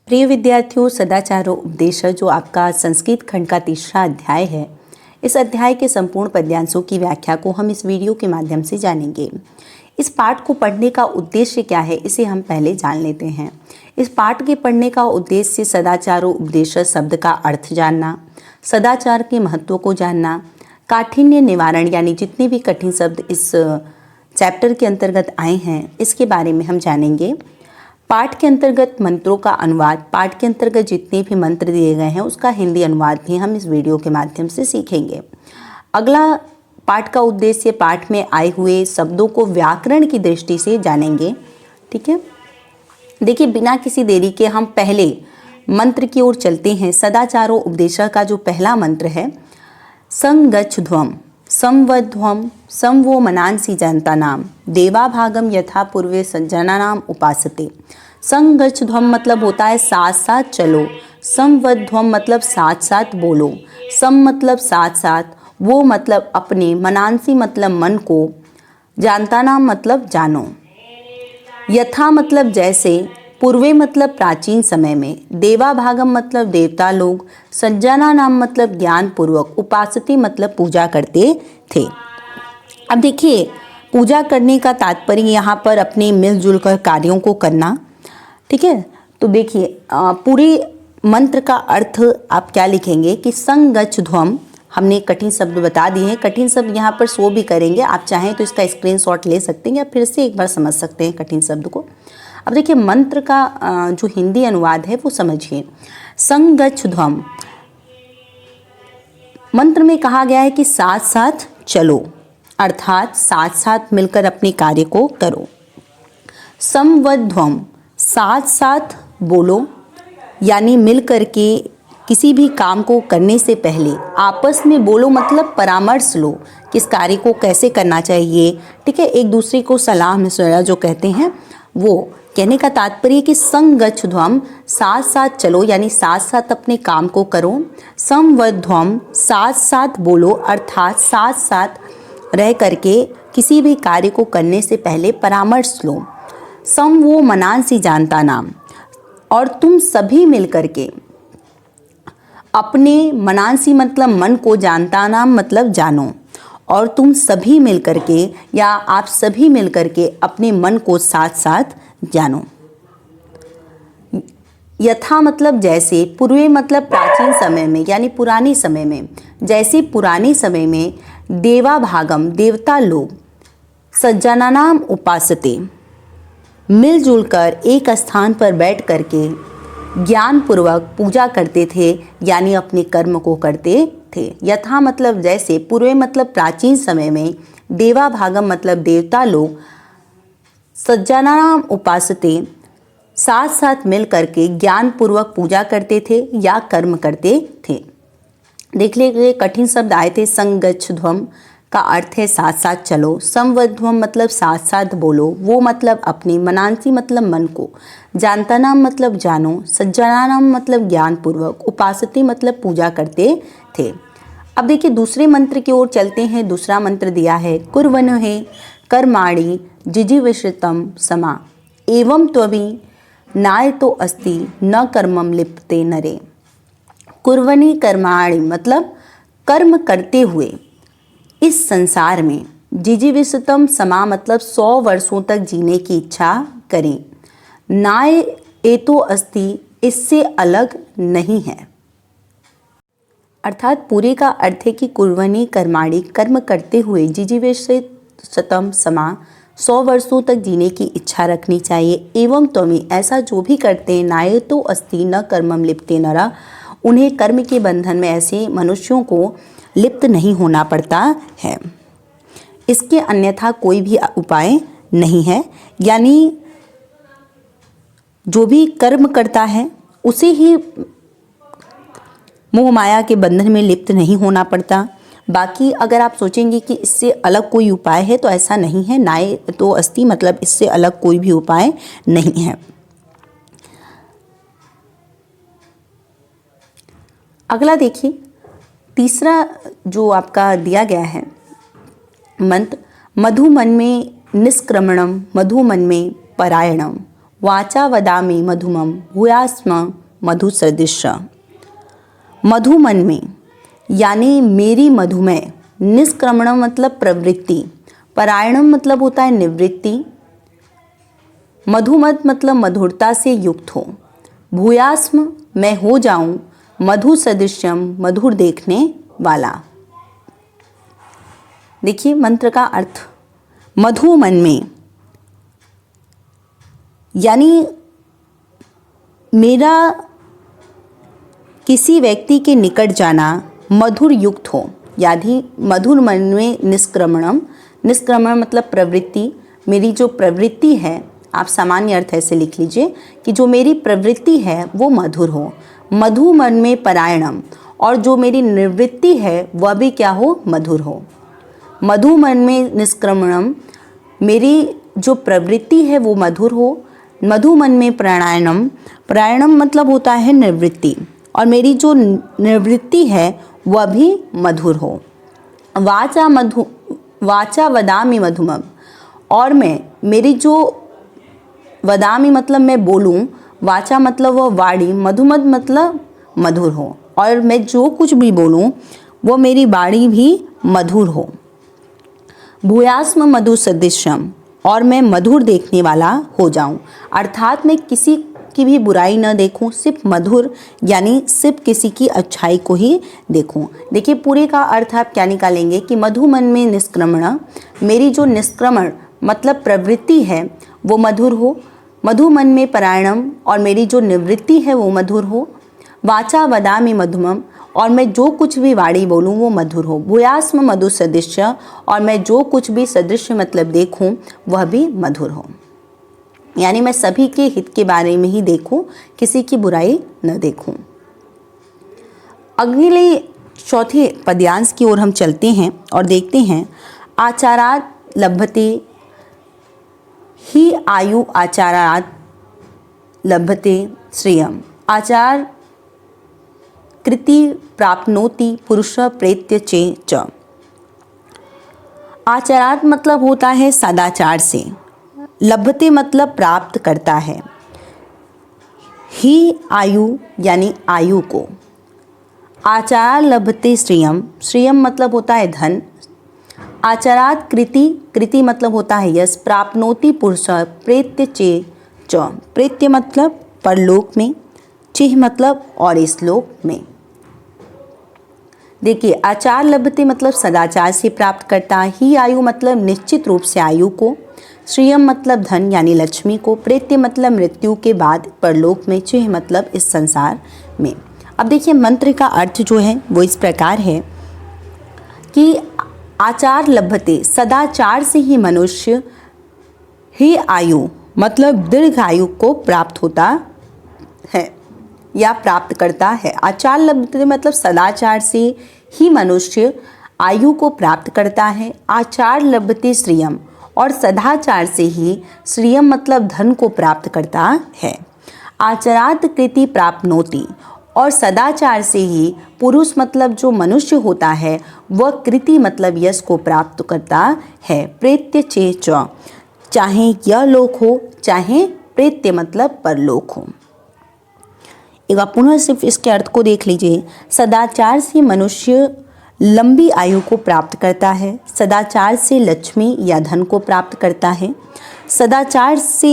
प्रिय विद्यार्थियों, सदाचारो उपदेश जो आपका संस्कृत खंड का तीसरा अध्याय है, इस अध्याय के संपूर्ण पद्यांशों की व्याख्या को हम इस वीडियो के माध्यम से जानेंगे। इस पाठ को पढ़ने का उद्देश्य क्या है, इसे हम पहले जान लेते हैं। इस पाठ के पढ़ने का उद्देश्य सदाचारो उपदेश शब्द का अर्थ जानना, सदाचार के महत्व को जानना, काठिन्य निवारण यानी जितने भी कठिन शब्द इस चैप्टर के अंतर्गत आए हैं इसके बारे में हम जानेंगे। पाठ के अंतर्गत मंत्रों का अनुवाद, पाठ के अंतर्गत जितने भी मंत्र दिए गए हैं उसका हिंदी अनुवाद भी हम इस वीडियो के माध्यम से सीखेंगे। अगला पाठ का उद्देश्य पाठ में आए हुए शब्दों को व्याकरण की दृष्टि से जानेंगे। ठीक है, देखिए बिना किसी देरी के हम पहले मंत्र की ओर चलते हैं। सदाचारो उपदेश का जो पहला मंत्र है, संगच्छध्वम संवध्वम संवो मनांसि जनतानाम देवाभागम यथा पूर्वे सज्जनानाम उपासते। संगच्छध्वम मतलब होता है साथ साथ चलो, संवध्वम मतलब साथ साथ बोलो, सम मतलब साथ साथ, वो मतलब अपने, मनांसी मतलब मन को, जानतानाम मतलब जानो, यथा मतलब जैसे, पूर्वे मतलब प्राचीन समय में, देवाभागम मतलब देवता लोग, सज्जना नाम मतलब ज्ञान पूर्वक, उपासती मतलब पूजा करते थे। अब देखिए पूजा करने का तात्पर्य यहाँ पर अपने मिलजुल कर कार्यों को करना। ठीक है, तो देखिए पूरे मंत्र का अर्थ आप क्या लिखेंगे कि संगच्छध्वम, हमने कठिन शब्द बता दिए हैं, कठिन शब्द यहाँ पर शो भी करेंगे, आप चाहें तो इसका स्क्रीनशॉट ले सकते हैं या फिर से एक बार समझ सकते हैं कठिन शब्द को। अब देखिए मंत्र का जो हिंदी अनुवाद है वो समझिए। संगच्छध्वम मंत्र में कहा गया है कि साथ साथ चलो, अर्थात साथ साथ मिलकर अपने कार्य को करो। संवध्वम साथ साथ बोलो, यानी मिलकर के किसी भी काम को करने से पहले आपस में बोलो, मतलब परामर्श लो किस कार्य को कैसे करना चाहिए। ठीक है, एक दूसरे को सलाह मशवरा जो कहते हैं वो। कहने का तात्पर्य कि संगच्छध्वम साथ साथ चलो, यानी साथ साथ अपने काम को करो। संवध्वम साथ साथ बोलो, अर्थात साथ साथ रह करके किसी भी कार्य को करने से पहले परामर्श लो। सम वो मनांसी जानता नाम, और तुम सभी मिलकर के अपने, मनांसी मतलब मन को, जानता नाम मतलब जानो, और तुम सभी मिलकर के या आप सभी मिलकर के अपने मन को साथ साथ जानो। यथा मतलब जैसे, पूर्वे मतलब प्राचीन समय में यानी पुराने समय में, जैसे पुराने समय में, देवाभागम देवता लोग, सज्जनानाम उपासते मिलजुल कर एक स्थान पर बैठ करके ज्ञान पूर्वक पूजा करते थे, यानी अपने कर्म को करते थे। यथा मतलब जैसे, पूर्वे मतलब प्राचीन समय में, देवाभागम मतलब देवता लोग, सज्जनानाम उपासते साथ साथ मिल करके ज्ञान पूर्वक पूजा करते थे या कर्म करते थे। देख लीजिए कठिन शब्द आए थे। संगच्छध्वम का अर्थ है साथ साथ चलो, संवध्वम मतलब साथ साथ बोलो, वो मतलब अपने, मनांसी मतलब मन को, जानता नाम मतलब जानो, सज्जना नाम मतलब ज्ञान पूर्वक, उपासती मतलब पूजा करते थे। अब देखिए दूसरे मंत्र की ओर चलते हैं। दूसरा मंत्र दिया है, कुर्वन्हे कर्माणि जिजीविषतम समा एवं त्वभि नाय तो अस्ति न कर्मम लिप्ते नरे। कुर्वनि कर्माणि मतलब कर्म करते हुए इस संसार में, जिजीविषतम समा मतलब 100 वर्षों तक जीने की इच्छा करें, नाय एतो अस्ति इससे अलग नहीं है। अर्थात पूरे का अर्थ है कि कुर्वनि कर्माणि कर्म करते हुए, जिजीविषतम समा 100 वर्षों तक जीने की इच्छा रखनी चाहिए। एवं त्वमि ऐसा जो भी करते हैं, नाय तो अस्ति न कर्मम लिप्ते नरा, उन्हें कर्म के बंधन में ऐसे मनुष्यों को लिप्त नहीं होना पड़ता है। इसके अन्यथा कोई भी उपाय नहीं है, यानी जो भी कर्म करता है उसे ही मोह माया के बंधन में लिप्त नहीं होना पड़ता। बाकी अगर आप सोचेंगे कि इससे अलग कोई उपाय है तो ऐसा नहीं है। नाय तो अस्ति मतलब इससे अलग कोई भी उपाय नहीं है। अगला देखिए तीसरा जो आपका दिया गया है मंत्र, मधुमन में निष्क्रमणम मधुमन में परायणम वाचा वदामि मधुमम भूयास्म मधु सदृश। मधु मन में यानी मेरी मधुमेह, निष्क्रमणम मतलब प्रवृत्ति, परायणम मतलब होता है निवृत्ति, मधुमत मतलब मधुरता से युक्त हो, भूयास्म मैं हो जाऊं, मधु सदृश्यम मधुर देखने वाला। देखिए मंत्र का अर्थ, मधु मन में यानी मेरा किसी व्यक्ति के निकट जाना मधुर युक्त हो, यानी मधुर मन में निष्क्रमणम, निष्क्रमण मतलब प्रवृत्ति, मेरी जो प्रवृत्ति है, आप सामान्य अर्थ ऐसे लिख लीजिए कि जो मेरी प्रवृत्ति है वो मधुर हो, मधु मन में परायणम, और जो मेरी निवृत्ति है वह भी क्या हो, मधुर हो। मधु मन में निष्क्रमणम, मेरी जो प्रवृत्ति है वो मधुर हो, मधु मन में प्राणायानम, प्राणायानम मतलब होता है निवृत्ति, और मेरी जो निवृत्ति है वह भी मधुर हो। वाचा वदामि मधुमम, और मैं मेरी जो वदामि मतलब मैं बोलूं, वाचा मतलब वह वाणी, मधुमद मतलब मधुर हो, और मैं जो कुछ भी बोलूं वो मेरी वाणी भी मधुर हो। भूयास्म मधु सदृशम, और मैं मधुर देखने वाला हो जाऊं, अर्थात मैं किसी की भी बुराई न देखूं, सिर्फ मधुर यानी सिर्फ किसी की अच्छाई को ही देखूं। देखिए पूरे का अर्थ आप क्या निकालेंगे कि मधु मन में निष्क्रमण, मेरी जो निष्क्रमण मतलब प्रवृत्ति है वो मधुर हो, मधु मन में परायणम, और मेरी जो निवृत्ति है वो मधुर हो, वाचा वदामि मधुमम, और मैं जो कुछ भी वाणी बोलूँ वो मधुर हो, भूयास्म मधु सदृश्य, और मैं जो कुछ भी सदृश्य मतलब देखूँ वह भी मधुर हो, यानी मैं सभी के हित के बारे में ही देखूँ, किसी की बुराई न देखूँ। अगले चौथे पद्यांश की ओर हम चलते हैं और देखते हैं, आचारात लभते ही आयु आचारात लभते श्रियम, आचार कृति प्राप्नोति पुरुष प्रेत्य च। आचारात मतलब होता है सदाचार से, लभते मतलब प्राप्त करता है, ही आयु यानी आयु को, आचार लभते श्रियम, श्रियम मतलब होता है धन, आचारात कृति, कृति मतलब होता है यश, प्राप्नोति पुरुष प्रेत्य च, प्रेत्य मतलब परलोक में, चिह मतलब और इस लोक में। देखिए आचार लभते मतलब सदाचार से प्राप्त करता, ही आयु मतलब निश्चित रूप से आयु को, श्रियम मतलब धन यानी लक्ष्मी को, प्रेत्य मतलब मृत्यु के बाद परलोक में, चिह मतलब इस संसार में। अब देखिए मंत्र का अर्थ जो है वो इस प्रकार है कि आचार लभते, सदाचार से ही मनुष्य ही आयु मतलब दीर्घ आयु को प्राप्त होता है या प्राप्त करता है। आचार लभते मतलब सदाचार से ही मनुष्य आयु को प्राप्त करता है। आचार लभते श्रियम, और सदाचार से ही श्रियम मतलब धन को प्राप्त करता है। आचरात कृति प्राप्नोति, और सदाचार से ही पुरुष मतलब जो मनुष्य होता है वह कृति मतलब यश को प्राप्त करता है। प्रेत्य च, चाहे यह लोक हो चाहे प्रेत्य मतलब परलोक हो। एक बार पुनः सिर्फ इसके अर्थ को देख लीजिए, सदाचार से मनुष्य लंबी आयु को प्राप्त करता है, सदाचार से लक्ष्मी या धन को प्राप्त करता है, सदाचार से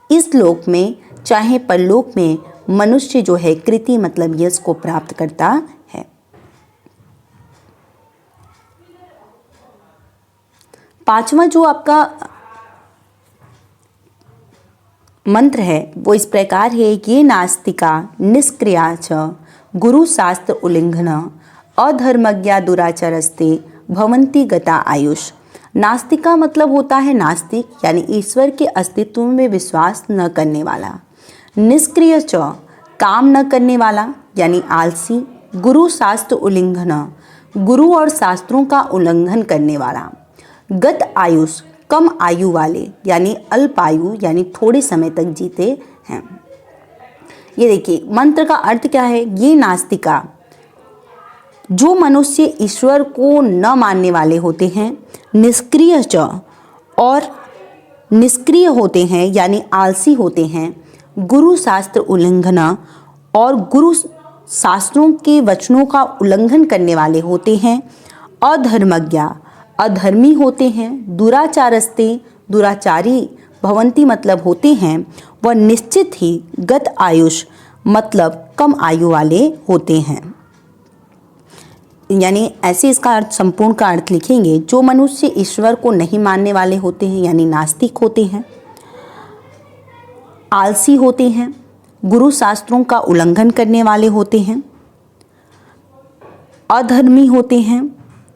इस लोक में चाहे परलोक में मनुष्य जो है कृति मतलब यश को प्राप्त करता है। पांचवा जो आपका मंत्र है वो इस प्रकार है, ये नास्तिका निष्क्रिया च गुरु शास्त्र उल्लंघन अधर्मज्ञा दुराचरस्ते भवंती गता आयुष। नास्तिका मतलब होता है नास्तिक यानी ईश्वर के अस्तित्व में विश्वास न करने वाला, निष्क्रिय च काम न करने वाला यानी आलसी, गुरु शास्त्र उल्लंघन गुरु और शास्त्रों का उल्लंघन करने वाला, गत आयुष कम आयु वाले यानी अल्प आयु यानी थोड़े समय तक जीते हैं। ये देखिए मंत्र का अर्थ क्या है, ये नास्तिका जो मनुष्य ईश्वर को न मानने वाले होते हैं, निष्क्रिय च और निष्क्रिय होते हैं यानी आलसी होते हैं, गुरु शास्त्र उल्लंघना और गुरु शास्त्रों के वचनों का उल्लंघन करने वाले होते हैं, अधर्मज्ञ अधर्मी होते हैं, दुराचारस्ते दुराचारी भवंती मतलब होते हैं, वह निश्चित ही गत आयुष मतलब कम आयु वाले होते हैं। यानी ऐसे इसका अर्थ संपूर्ण का अर्थ लिखेंगे, जो मनुष्य ईश्वर को नहीं मानने वाले होते हैं यानी नास्तिक होते हैं, आलसी होते हैं, गुरु शास्त्रों का उल्लंघन करने वाले होते हैं, अधर्मी होते हैं,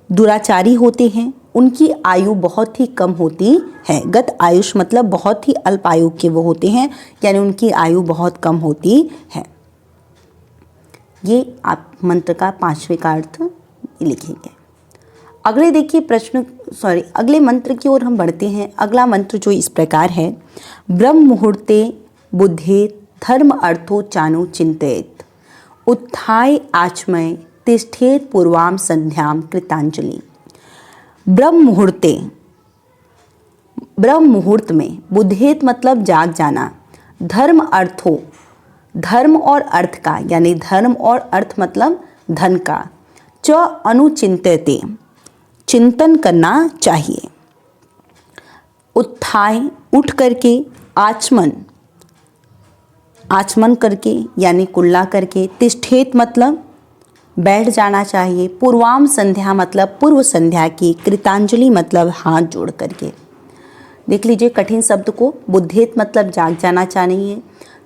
दुराचारी होते हैं, उनकी आयु बहुत ही कम होती है। गत आयुष मतलब बहुत ही अल्प आयु के वो होते हैं, यानी उनकी आयु बहुत कम होती है। ये आप मंत्र का 5वें का अर्थ लिखेंगे। अगले देखिए अगले मंत्र की ओर हम बढ़ते हैं। अगला मंत्र जो इस प्रकार है, ब्रह्म मुहूर्ते बुद्धे धर्म अर्थो चानु चिंतेत, उत्थाय आचमय तिष्ठेत पूर्वाम संध्याम कृतांजलि। ब्रह्म मुहूर्त में, बुद्धेत मतलब जाग जाना, धर्म अर्थो धर्म और अर्थ का, यानी धर्म और अर्थ मतलब धन का, च अनुचिंत्यते चिंतन करना चाहिए, उत्थाय उठ करके, आचमन करके यानी कुल्ला करके, तिष्ठेत मतलब बैठ जाना चाहिए, पूर्वाम संध्या मतलब पूर्व संध्या की, कृतांजलि मतलब हाथ जोड़ करके। देख लीजिए कठिन शब्द को, बुद्धेत मतलब जाग जाना चाहिए,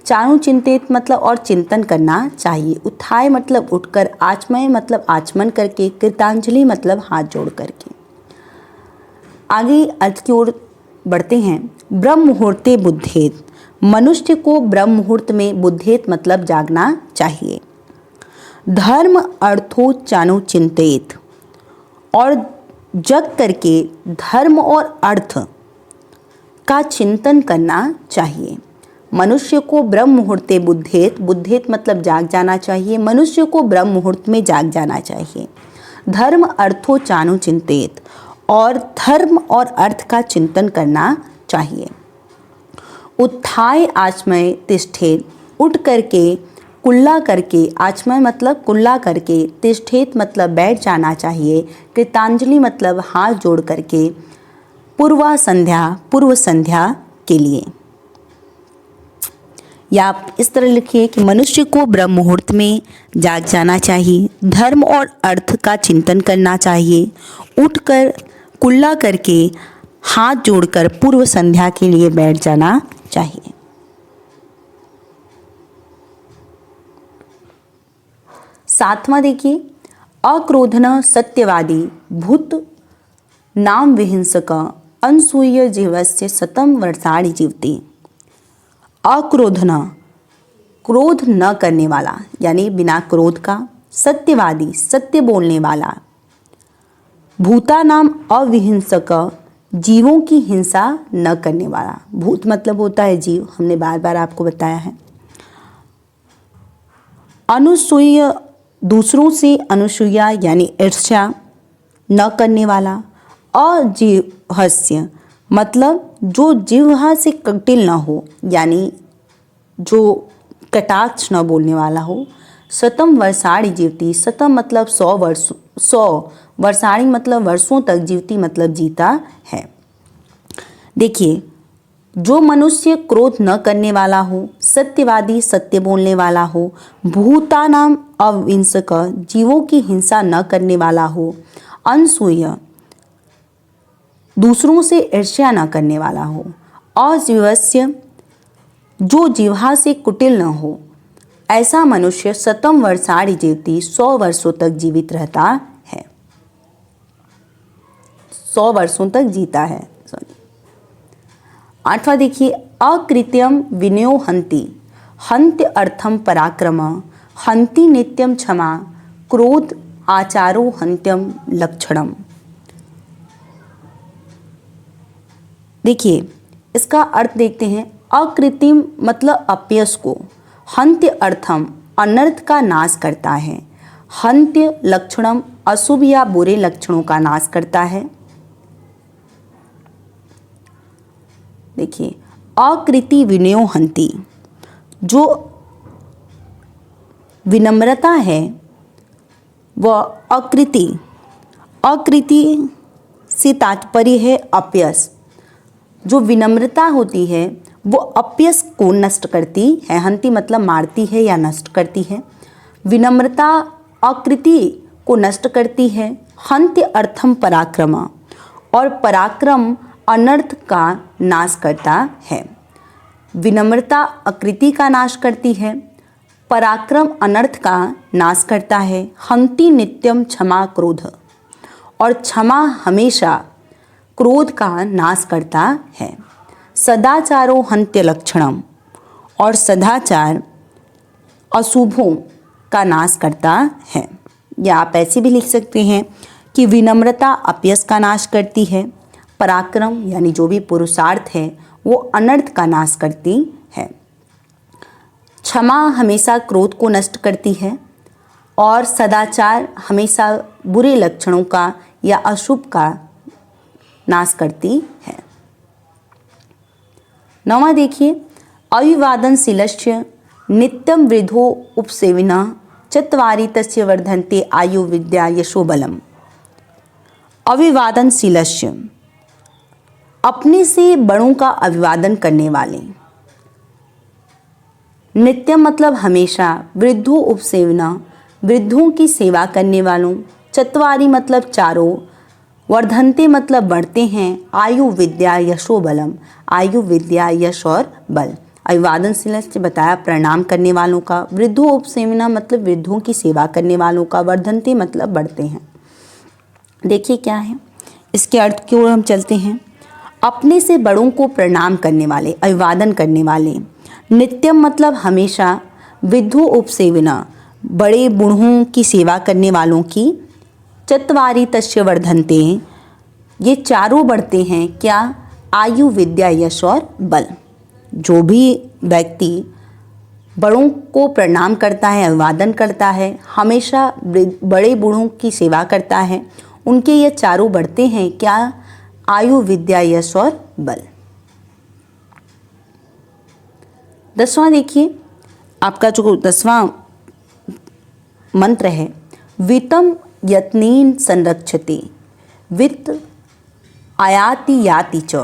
चाणु चिंतित मतलब और चिंतन करना चाहिए, उत्थाय मतलब उठकर, आचमय मतलब आचमन करके, कृतांजलि मतलब हाथ जोड़ करके। आगे अर्थ की ओर बढ़ते हैं। ब्रह्म मुहूर्ते बुद्धेत, मनुष्य को ब्रह्म मुहूर्त में बुद्धेत मतलब जागना चाहिए, धर्म अर्थो चानु चिंतित और जग करके धर्म और अर्थ का चिंतन करना चाहिए। मनुष्य को ब्रह्म मुहूर्ते बुद्धेत मतलब जाग जाना चाहिए, मनुष्य को ब्रह्म मुहूर्त में जाग जाना चाहिए, धर्म अर्थो चानु चिंतित और धर्म और अर्थ का चिंतन करना चाहिए, उत्थाय आचमय तिष्ठेत उठ करके, कुल्ला करके, आचमय मतलब कुल्ला करके, तिष्ठेत मतलब बैठ जाना चाहिए, कृतांजलि मतलब हाथ जोड़ करके, पूर्व संध्या के लिए। या आप इस तरह लिखिए कि मनुष्य को ब्रह्म मुहूर्त में जाग जाना चाहिए, धर्म और अर्थ का चिंतन करना चाहिए, उठकर कुल्ला करके हाथ जोड़कर पूर्व संध्या के लिए बैठ जाना चाहिए। सातवां देखिए, अक्रोधन सत्यवादी भूत नाम विहिंसक अनसूय जीवस्य शतम वर्षाणि जीवति। अक्रोधन क्रोध न करने वाला यानी बिना क्रोध का, सत्यवादी सत्य बोलने वाला, भूता नाम अविहिंसक जीवों की हिंसा न करने वाला, भूत मतलब होता है जीव, हमने बार बार आपको बताया है, अनुसूय दूसरों से अनुसूया यानी ईर्ष्या न करने वाला, अजिह्वस्य मतलब जो जिह्वा से कुटिल न हो यानी जो कटाक्ष न बोलने वाला हो, शतम वर्षाणि जीवति, शतम मतलब 100 वर्षाणि मतलब वर्षों तक, जीवति मतलब जीता है। देखिए, जो मनुष्य क्रोध न करने वाला हो, सत्यवादी सत्य बोलने वाला हो, भूतानाम अविहिंसक जीवों की हिंसा न करने वाला हो, अनसूय दूसरों से ईर्ष्या न करने वाला हो, अजिह्वस्य जो जिह्वा से कुटिल न हो, ऐसा मनुष्य शतम वर्षाणि जीवति 100 वर्षों तक जीवित रहता है, 100 वर्षों तक जीता है। आठवां देखिए, अकृत्यम विनयो हंति, हंत्य अर्थम पराक्रम, हंति नित्यम क्षमा, क्रोध आचारो हंत्यम लक्षणम। देखिए इसका अर्थ देखते हैं। अकृत्रिम मतलब अपयश को, हंत्य अर्थम अनर्थ का नाश करता है, हंत्य लक्षणम अशुभ या बुरे लक्षणों का नाश करता है। देखिए, अकृति विनयो हंति, जो विनम्रता है वह अकृति से तात्पर्य है अपयश। जो विनम्रता होती है वो अपयश को नष्ट करती है। हंति मतलब मारती है या नष्ट करती है। विनम्रता अकृति को नष्ट करती है। हंति अर्थम पराक्रम, और पराक्रम अनर्थ का नाश करता है। विनम्रता अकृति का नाश करती है, पराक्रम अनर्थ का नाश करता है। हंति नित्यम क्षमा क्रोध, और क्षमा हमेशा क्रोध का नाश करता है। सदाचारो हंत्य लक्षणम, और सदाचार अशुभों का नाश करता है। या आप ऐसे भी लिख सकते हैं कि विनम्रता अपयश का नाश करती है, पराक्रम यानी जो भी पुरुषार्थ है वो अनर्थ का नाश करती है, क्षमा हमेशा क्रोध को नष्ट करती है, और सदाचार हमेशा बुरे लक्षणों का या अशुभ का नाश करती है। नौवां देखिए, अविवादनशीलस्य नित्यं वृद्धो उपसेविनः चत्वारि तस्य वर्धन्ते आयु विद्या यशो बलम। अविवादनशीलस्य, अपने से बड़ों का अभिवादन करने वाले। नित्यम मतलब हमेशा, वृद्धो उपसेवना वृद्धों की सेवा करने वालों, चत्वारि मतलब चारों, वर्धन्ते मतलब बढ़ते हैं, आयु विद्या यशो बलम, आयु विद्या यश और बल। अभिवादनशील से बताया प्रणाम करने वालों का, वृद्धो उपसेवना मतलब वृद्धों की सेवा करने वालों का, वर्धन्ते मतलब बढ़ते हैं। देखिए क्या है इसके अर्थ की ओर हम चलते हैं। अपने से बड़ों को प्रणाम करने वाले, अभिवादन करने वाले। नित्यम मतलब हमेशा, विद्धो उपसेवना बड़े बूढ़ों की सेवा करने वालों की, चत्वारि तस्य वर्धन्ते ये चारों बढ़ते हैं क्या, आयु विद्या यश और बल। जो भी व्यक्ति बड़ों को प्रणाम करता है, अभिवादन करता है, हमेशा बड़े बूढ़ों की सेवा करता है, उनके ये चारों बढ़ते हैं क्या, आयु विद्या यश और बल। 10वां देखिए, आपका जो 10वां मंत्र है, वित्तम यत्नेन संरक्षते वित्त आयाति याति च,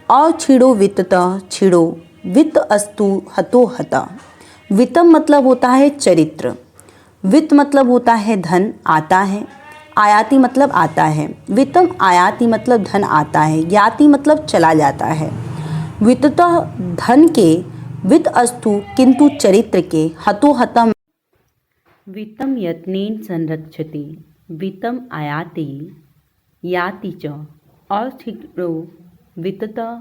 अछिड़ो वित्ततः छिड़ो वित्त अस्तु हतो हता। वित्तम मतलब होता है चरित्र, वित्त मतलब होता है धन आता है, आयाति मतलब आता है। वित्तम आयाति मतलब धन आता है, याति मतलब चला जाता है। वित्ततः धन के, वित्त अस्तु किंतु चरित्र के, हतो हतम वित्तम यत्नेन संरक्षते वित्तम आयाति याति च, अछिड़ो वित्ततः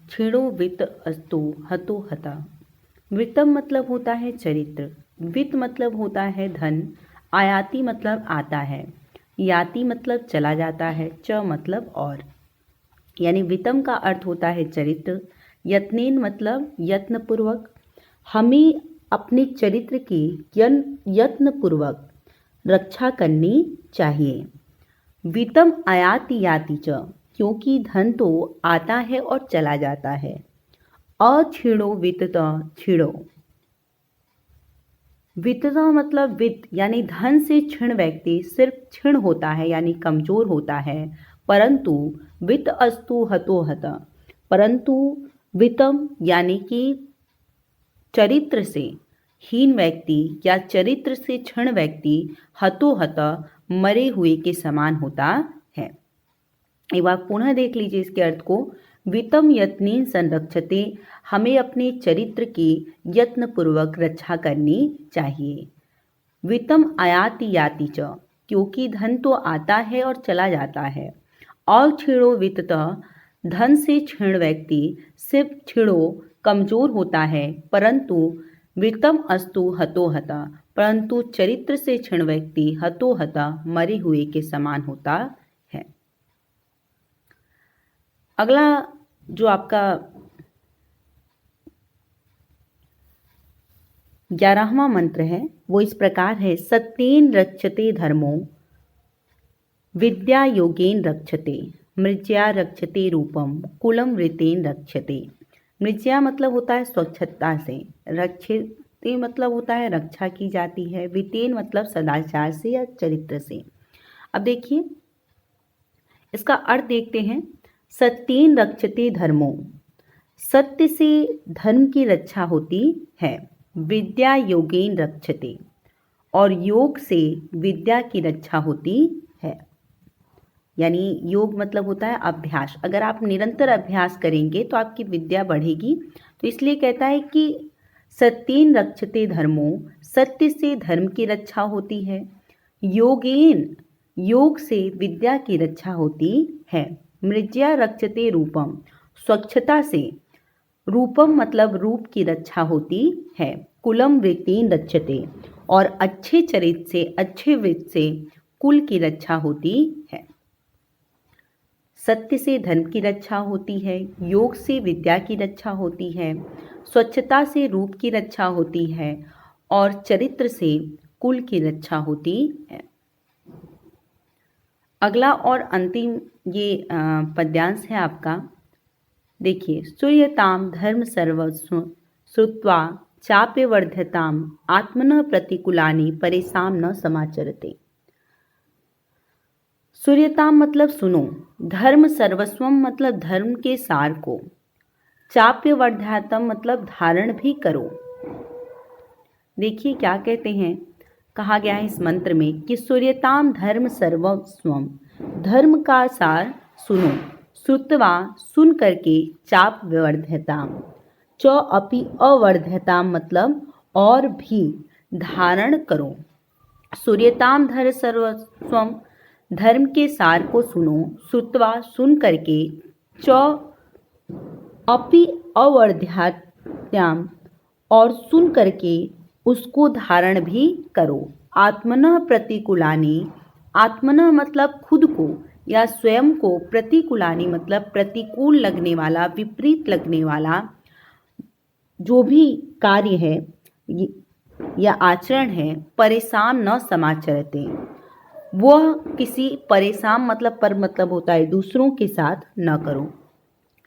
छिड़ो वित्त अस्तु हतो हता। वित्तम मतलब होता है चरित्र, वित्त मतलब होता है धन, आयाति मतलब आता है, याति मतलब चला जाता है, च मतलब और। यानी वित्तम का अर्थ होता है चरित्र, यत्नेन मतलब यत्नपूर्वक, हमें अपने चरित्र की यत्नपूर्वक रक्षा करनी चाहिए। वित्तम आयाति याति च, क्योंकि धन तो आता है और चला जाता है। अछिड़ो वित्ततः छिड़ो, वित्ततः मतलब वित्त यानी धन से क्षीण व्यक्ति सिर्फ क्षीण होता है यानी कमजोर होता है, परंतु वित्त अस्तु हतो हता, परंतु वित्तम यानी कि चरित्र से हीन व्यक्ति या चरित्र से क्षीण व्यक्ति हतो हता मरे हुए के समान होता है। एक बार पुनः देख लीजिए इसके अर्थ को। वित्तम यत्नेन संरक्षते, हमें अपने चरित्र की यत्नपूर्वक रक्षा करनी चाहिए। वित्तम आयाति याति च, क्योंकि धन तो आता है और चला जाता है। अछिड़ो वित्ततः, धन से क्षीण व्यक्ति सिर्फ छिड़ो कमजोर होता है, परंतु वित्तम अस्तु हतो हता, परंतु चरित्र से क्षीण व्यक्ति हतो हता मरे हुए के समान होता है। अगला जो आपका 11वां मंत्र है वो इस प्रकार है, सत्येन रक्षते धर्मो विद्या योगेन रक्षते। मृज्या रक्षते रूपम कुलम ऋतेन रक्षते। मृज्या मतलब होता है स्वच्छता से, रक्षते मतलब होता है रक्षा की जाती है, वितेन मतलब सदाचार से या चरित्र से। अब देखिए इसका अर्थ देखते हैं। सत्येन रक्षते धर्मो, सत्य से धर्म की रक्षा होती है। विद्या योगेन रक्षते, और योग से विद्या की रक्षा होती है। यानी योग मतलब होता है अभ्यास। अगर आप निरंतर अभ्यास करेंगे तो आपकी विद्या बढ़ेगी। तो इसलिए कहता है कि सत्येन रक्षते धर्मो, सत्य से धर्म की रक्षा होती है। योगेन, योग से विद्या की रक्षा होती है। मृज्या रक्षते रूपम, स्वच्छता से रूपम मतलब रूप की रक्षा होती है। कुलम वृत्तेन रक्षते, और अच्छे चरित्र से अच्छे वृत्त से कुल की रक्षा होती है। सत्य से धर्म की रक्षा होती है, योग से विद्या की रक्षा होती है, स्वच्छता से रूप की रक्षा होती है, और चरित्र से कुल की रक्षा होती है। अगला और अंतिम ये पद्यांश है आपका। देखिए, सूर्यताम धर्म सर्वस्व श्रुत्वा चाप्य वर्ध्यताम आत्मनः प्रतिकूलानि परेशान न समाचरते। सूर्यताम मतलब सुनो, धर्म सर्वस्वम मतलब धर्म के सार को, चाप्य वर्ध्यातम मतलब धारण भी करो। देखिए क्या कहते हैं, कहा गया है इस मंत्र में कि सूर्यताम धर्म सर्वस्वम, धर्म का सार सुनो, श्रुत्वा सुन करके, चाप वर्ध्यताम, च अपि अवर्ध्यताम मतलब और भी धारण करो। सूर्यताम धर्म सर्वस्वम, धर्म के सार को सुनो, श्रुत्वा सुन करके, च अपि अवर्ध्यात्याम और सुन करके उसको धारण भी करो। आत्मनः प्रतिकूलानि, आत्मनः मतलब खुद को या स्वयं को, प्रतिकूलानि मतलब प्रतिकूल लगने वाला, विपरीत लगने वाला जो भी कार्य है या आचरण है, परेशान न समाचरते, वह किसी परेशान मतलब पर मतलब होता है दूसरों के साथ न करो।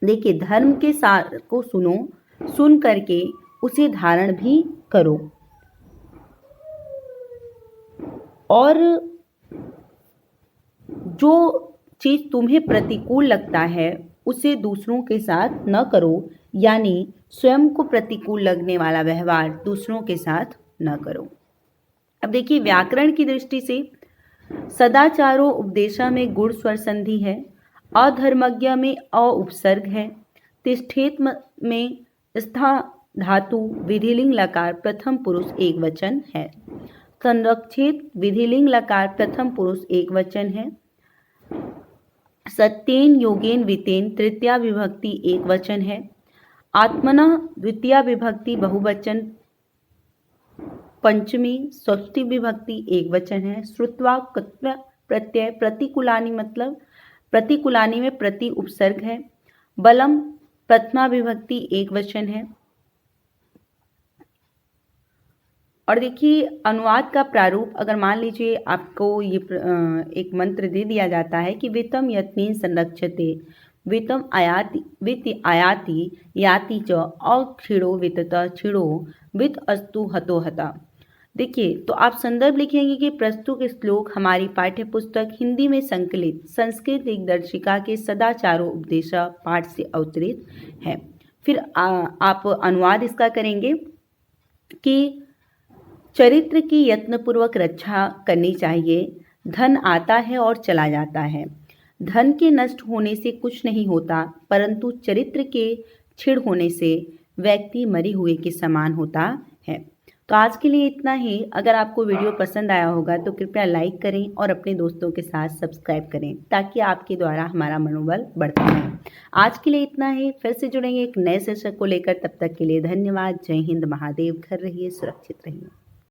देखिए धर्म के सार को सुनो, सुन करके उसे धारण भी करो, और जो चीज़ तुम्हें प्रतिकूल लगता है उसे दूसरों के साथ न करो, यानी स्वयं को प्रतिकूल लगने वाला व्यवहार दूसरों के साथ न करो। अब देखिए व्याकरण की दृष्टि से सदाचारो उपदेशा में गुण स्वर संधि है, अधर्मज्ञ में अ उपसर्ग है, तिष्ठेत में स्था धातु विधिलिंग लकार प्रथम पुरुष एक वचन है, संरक्षित विधिलिंग लकार प्रथम पुरुष एक वचन है, सत्येन योगेन वितेन तृतीया विभक्ति एक वचन है, आत्मनः द्वितीया विभक्ति बहुवचन पंचमी षष्ठी विभक्ति एक वचन है, श्रुत्वा कृत्व प्रत्यय, प्रतिकूलानि मतलब प्रतिकूलानि में प्रति उपसर्ग है, बलम प्रथमा विभक्ति एक वचन है। और देखिए अनुवाद का प्रारूप, अगर मान लीजिए आपको ये एक मंत्र दे दिया जाता है कि वित्तम यत्नेन संरक्षते, वित्तम आयाति वित्त आयाति याति च अक्षिणो वित्त क्षिणो वित्त अस्तु हतो हता। देखिए तो आप संदर्भ लिखेंगे कि प्रस्तुत श्लोक हमारी पाठ्य पुस्तक हिंदी में संकलित संस्कृत दिग्दर्शिका के सदाचारो उपदेशा पाठ से अवतरित है। फिर आप अनुवाद इसका करेंगे कि चरित्र की यत्नपूर्वक रक्षा करनी चाहिए। धन आता है और चला जाता है, धन के नष्ट होने से कुछ नहीं होता, परंतु चरित्र के छिड़ होने से व्यक्ति मरे हुए के समान होता है। तो आज के लिए इतना ही। अगर आपको वीडियो पसंद आया होगा तो कृपया लाइक करें और अपने दोस्तों के साथ सब्सक्राइब करें, ताकि आपके द्वारा हमारा मनोबल बढ़ता रहे। आज के लिए इतना ही, फिर से जुड़ेंगे एक नए सेशन को लेकर। तब तक के लिए धन्यवाद। जय हिंद, महादेव। घर रहिए, सुरक्षित रहिए।